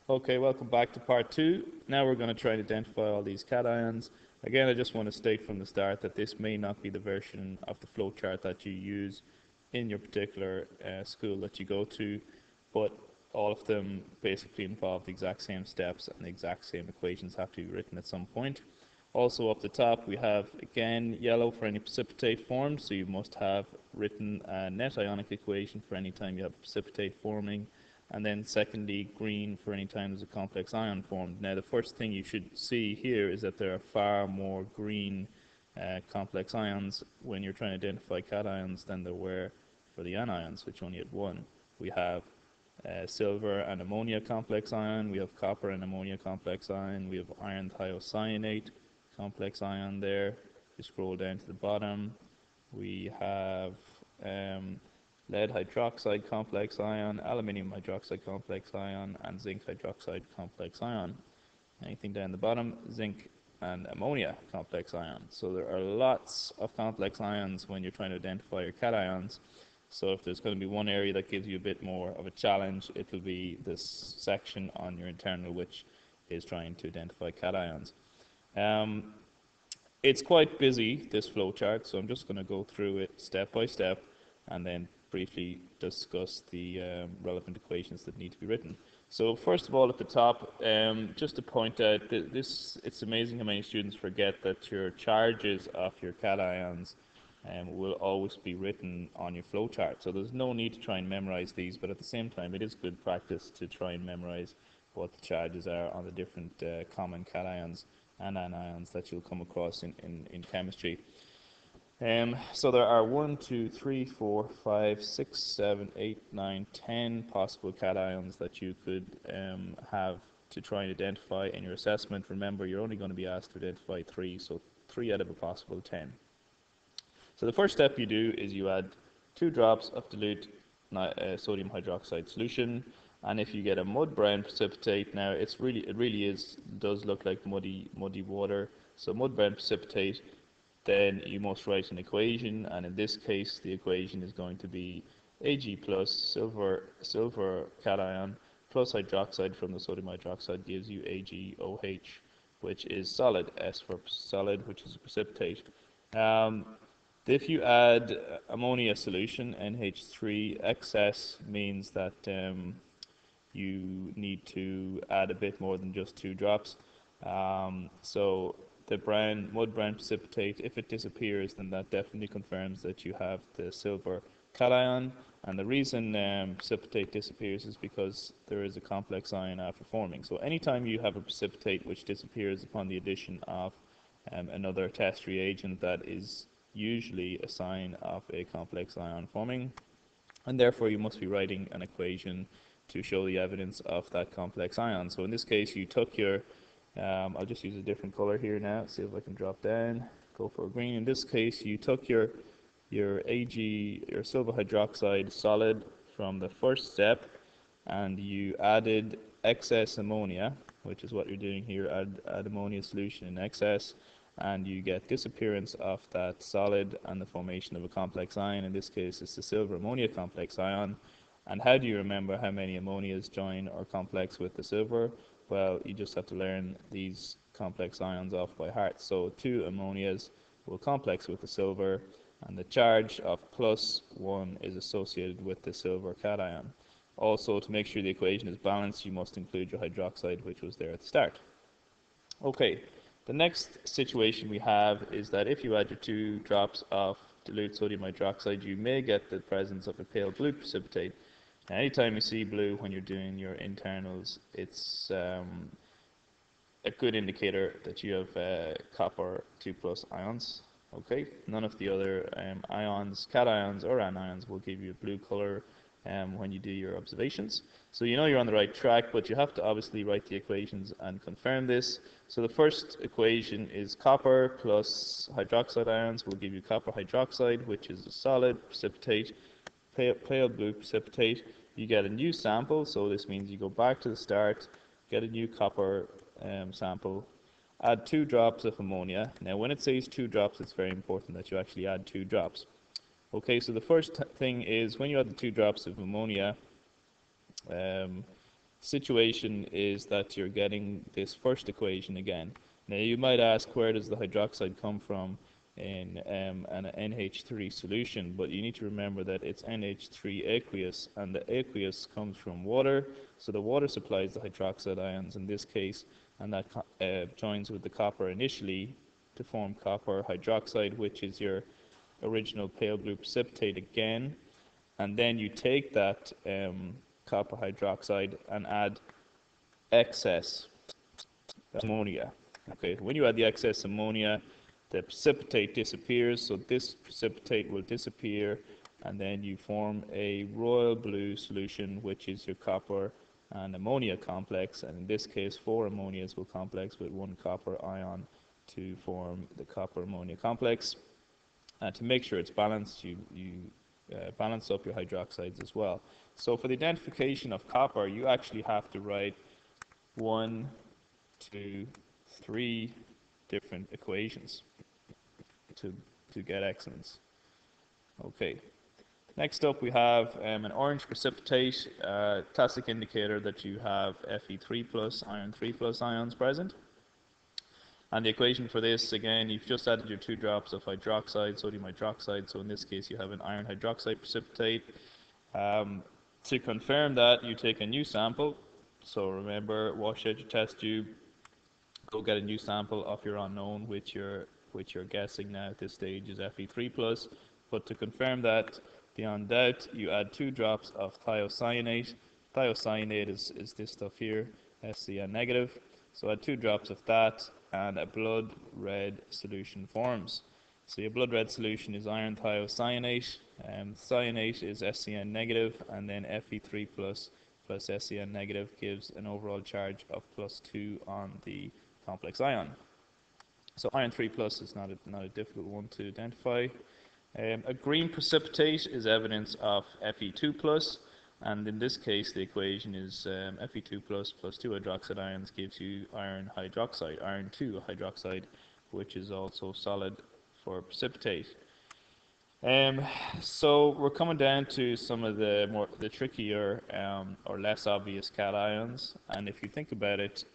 Okay, welcome back to part two. Now we're going to try and identify all these cations. Again, I just want to state from the start that this may not be the version of the flowchart that you use in your particular school that you go to, but all of them basically involve the exact same steps and the exact same equations have to be written at some point. Also up the top we have again yellow for any precipitate formed, so you must have written a net ionic equation for any time you have a precipitate forming, and then secondly green for any time there's a complex ion formed. Now the first thing you should see here is that there are far more green complex ions when you're trying to identify cations than there were for the anions, which only had one. We have silver and ammonia complex ion, we have copper and ammonia complex ion, we have iron thiocyanate complex ion there. You scroll down to the bottom, we have lead hydroxide complex ion, aluminium hydroxide complex ion, and zinc hydroxide complex ion. Anything down the bottom, zinc and ammonia complex ion. So there are lots of complex ions when you're trying to identify your cations. So if there's going to be one area that gives you a bit more of a challenge, it will be this section on your internal, which is trying to identify cations. It's quite busy, this flowchart, so I'm just going to go through it step by step and then briefly discuss the relevant equations that need to be written. So first of all, at the top, just to point out that it's amazing how many students forget that your charges of your cations will always be written on your flowchart. So there's no need to try and memorize these, but at the same time, it is good practice to try and memorize what the charges are on the different common cations and anions that you'll come across in chemistry. So there are 1, 2, 3, 4, 5, 6, 7, 8, 9, 10 possible cations that you could have to try and identify in your assessment. Remember, you're only going to be asked to identify 3, so 3 out of a possible 10. So the first step you do is you add 2 drops of dilute sodium hydroxide solution, and if you get a mud brown precipitate, now it really does look like muddy water. So mud brown precipitate, then you must write an equation, and in this case the equation is going to be Ag plus silver cation plus hydroxide from the sodium hydroxide gives you AgOH, which is solid, S for solid, which is a precipitate. If you add ammonia solution, NH3, excess means that you need to add a bit more than just 2 drops. So the mud brown precipitate, if it disappears, then that definitely confirms that you have the silver cation. And the reason precipitate disappears is because there is a complex ion after forming. So anytime you have a precipitate which disappears upon the addition of another test reagent, that is usually a sign of a complex ion forming, and therefore you must be writing an equation to show the evidence of that complex ion. So in this case you took your, I'll just use a different color here now, see if I can drop down, go for a green. In this case you took your silver hydroxide solid from the first step and you added excess ammonia, which is what you're doing here, add ammonia solution in excess, and you get disappearance of that solid and the formation of a complex ion. In this case it's the silver ammonia complex ion. And how do you remember how many ammonias join or complex with the silver? Well, you just have to learn these complex ions off by heart. So 2 ammonias will complex with the silver, and the charge of +1 is associated with the silver cation. Also, to make sure the equation is balanced, you must include your hydroxide, which was there at the start. Okay, the next situation we have is that if you add your 2 drops of dilute sodium hydroxide, you may get the presence of a pale blue precipitate. Now, anytime you see blue when you're doing your internals, it's a good indicator that you have copper 2+ ions. Okay, none of the other ions, cations or anions will give you a blue color when you do your observations. So you know you're on the right track, but you have to obviously write the equations and confirm this. So the first equation is copper plus hydroxide ions will give you copper hydroxide, which is a solid precipitate, pale blue precipitate. You get a new sample, so this means you go back to the start, get a new copper sample, add 2 drops of ammonia. Now when it says 2 drops, it's very important that you actually add 2 drops. Okay, so the first thing is when you add the 2 drops of ammonia, situation is that you're getting this first equation again. Now you might ask, where does the hydroxide come from in an NH3 solution? But you need to remember that it's NH3 aqueous, and the aqueous comes from water, so the water supplies the hydroxide ions in this case, and that joins with the copper initially to form copper hydroxide, which is your original pale blue precipitate again, and then you take that copper hydroxide and add excess ammonia. Okay, when you add the excess ammonia, the precipitate disappears, so this precipitate will disappear, and then you form a royal blue solution, which is your copper and ammonia complex, and in this case 4 ammonias will complex with 1 copper ion to form the copper ammonia complex. And to make sure it's balanced, you balance up your hydroxides as well. So for the identification of copper, you actually have to write 1, 2, 3 different equations to get excellence. Okay. Next up we have an orange precipitate, classic indicator that you have Fe3 plus, iron 3 plus ions present. And the equation for this, again, you've just added your 2 drops of hydroxide, sodium hydroxide, so in this case you have an iron hydroxide precipitate. To confirm that, you take a new sample, so remember, wash out your test tube, go get a new sample of your unknown, which you're guessing now at this stage is Fe3 plus. But to confirm that beyond doubt, you add 2 drops of thiocyanate. Thiocyanate is this stuff here, SCN negative. So add 2 drops of that, and a blood red solution forms. So your blood red solution is iron thiocyanate, cyanate is SCN negative, and then Fe3 plus SCN negative gives an overall charge of +2 on the complex ion. So iron 3 plus is not a difficult one to identify. A green precipitate is evidence of Fe2 plus, and in this case the equation is Fe2 plus 2 hydroxide ions gives you iron hydroxide, iron 2 hydroxide, which is also solid for precipitate. So we're coming down to some of the trickier or less obvious cations, and if you think about it,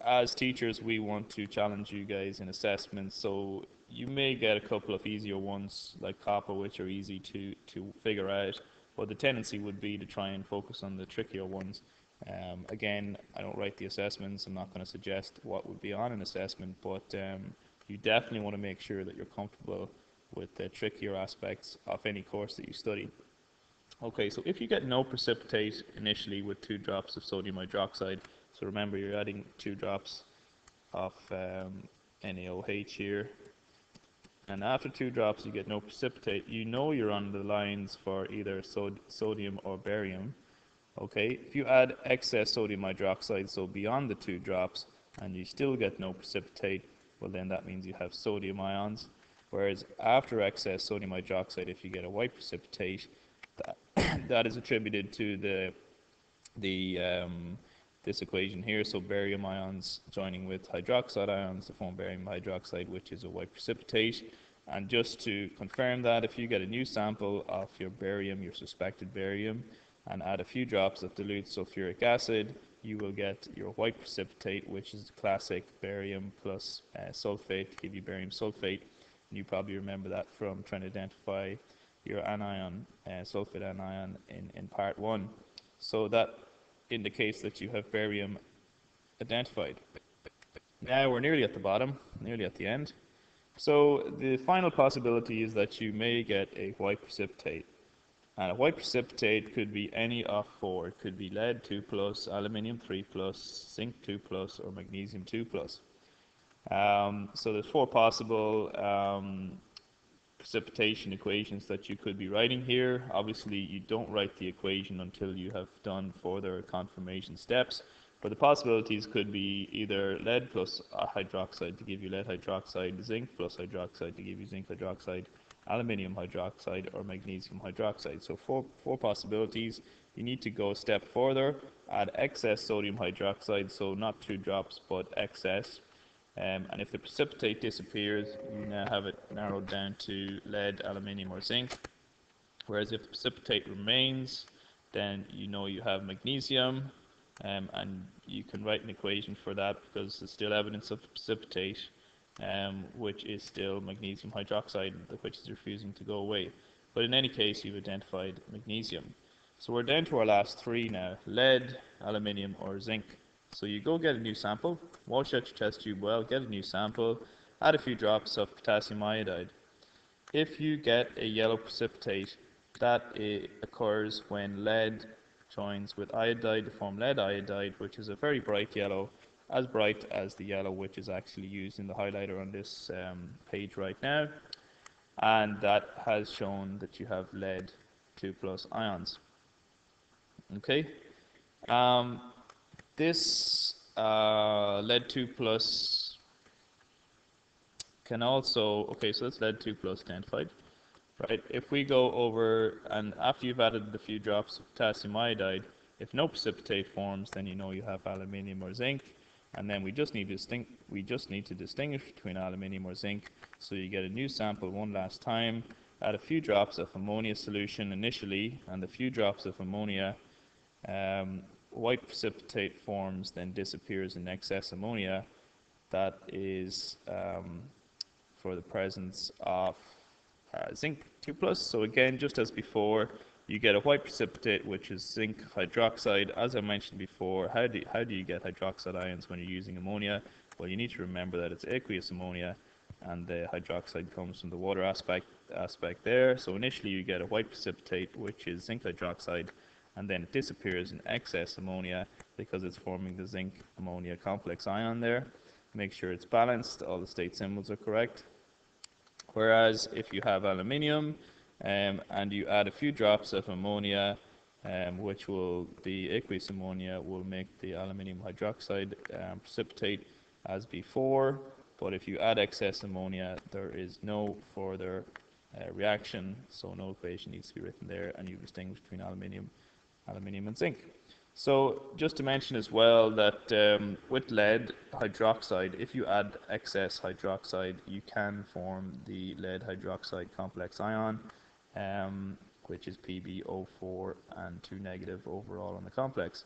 as teachers we want to challenge you guys in assessments, so you may get a couple of easier ones like copper, which are easy to figure out, but the tendency would be to try and focus on the trickier ones. Again, I don't write the assessments, I'm not going to suggest what would be on an assessment, but you definitely want to make sure that you're comfortable with the trickier aspects of any course that you study. Okay, so if you get no precipitate initially with 2 drops of sodium hydroxide, so remember you're adding 2 drops of NaOH here, and after 2 drops you get no precipitate, you know you're on the lines for either sodium or barium. Okay, if you add excess sodium hydroxide, so beyond the 2 drops, and you still get no precipitate, well then that means you have sodium ions. Whereas after excess sodium hydroxide, if you get a white precipitate, that is attributed to this equation here, so barium ions joining with hydroxide ions to form barium hydroxide, which is a white precipitate. And just to confirm that, if you get a new sample of your barium, your suspected barium, and add a few drops of dilute sulfuric acid, you will get your white precipitate, which is the classic barium plus sulfate to give you barium sulfate. And you probably remember that from trying to identify your anion, sulfate anion in part 1. So that indicates that you have barium identified. Now we're nearly at the bottom, nearly at the end. So the final possibility is that you may get a white precipitate. And a white precipitate could be any of 4. It could be lead 2 plus, aluminium 3 plus, zinc 2 plus, or magnesium 2 plus. So there's 4 possible precipitation equations that you could be writing here. Obviously you don't write the equation until you have done further confirmation steps, but the possibilities could be either lead plus hydroxide to give you lead hydroxide, zinc plus hydroxide to give you zinc hydroxide, aluminium hydroxide, or magnesium hydroxide. So four possibilities. You need to go a step further, add excess sodium hydroxide, so not 2 drops but excess. And if the precipitate disappears, you now have it narrowed down to lead, aluminium, or zinc. Whereas if the precipitate remains, then you know you have magnesium, and you can write an equation for that because there's still evidence of precipitate, which is still magnesium hydroxide, which is refusing to go away. But in any case, you've identified magnesium. So we're down to our last three now: lead, aluminium, or zinc. So you go get a new sample, wash out your test tube well, get a new sample, add a few drops of potassium iodide. If you get a yellow precipitate, that occurs when lead joins with iodide to form lead iodide, which is a very bright yellow, as bright as the yellow which is actually used in the highlighter on this page right now, and that has shown that you have lead 2 plus ions. Okay, this lead 2 plus can also, okay, so that's lead 2 plus identified. Right, if we go over, and after you've added a few drops of potassium iodide, if no precipitate forms, then you know you have aluminium or zinc, and then we just need to distinguish between aluminium or zinc. So you get a new sample one last time, add a few drops of ammonia solution initially, and a few drops of ammonia. White precipitate forms, then disappears in excess ammonia. That is for the presence of zinc 2 plus. So again, just as before, you get a white precipitate, which is zinc hydroxide. As I mentioned before, how do you get hydroxide ions when you're using ammonia? Well, you need to remember that it's aqueous ammonia, and the hydroxide comes from the water aspect there. So initially you get a white precipitate, which is zinc hydroxide, and then it disappears in excess ammonia because it's forming the zinc ammonia complex ion there. Make sure it's balanced, all the state symbols are correct. Whereas if you have aluminium and you add a few drops of ammonia, which will be aqueous ammonia, will make the aluminium hydroxide precipitate as before. But if you add excess ammonia, there is no further reaction, so no equation needs to be written there, and you distinguish between aluminium and zinc. So just to mention as well that with lead hydroxide, if you add excess hydroxide, you can form the lead hydroxide complex ion, which is PbO4 and 2 negative overall on the complex.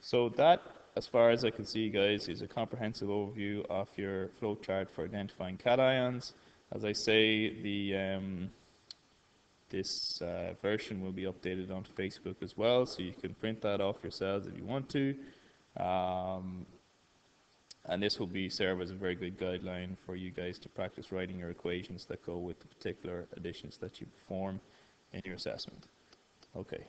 So that, as far as I can see, guys, is a comprehensive overview of your flowchart for identifying cations. As I say, this version will be updated onto Facebook as well, so you can print that off yourselves if you want to. And this will serve as a very good guideline for you guys to practice writing your equations that go with the particular additions that you perform in your assessment. Okay.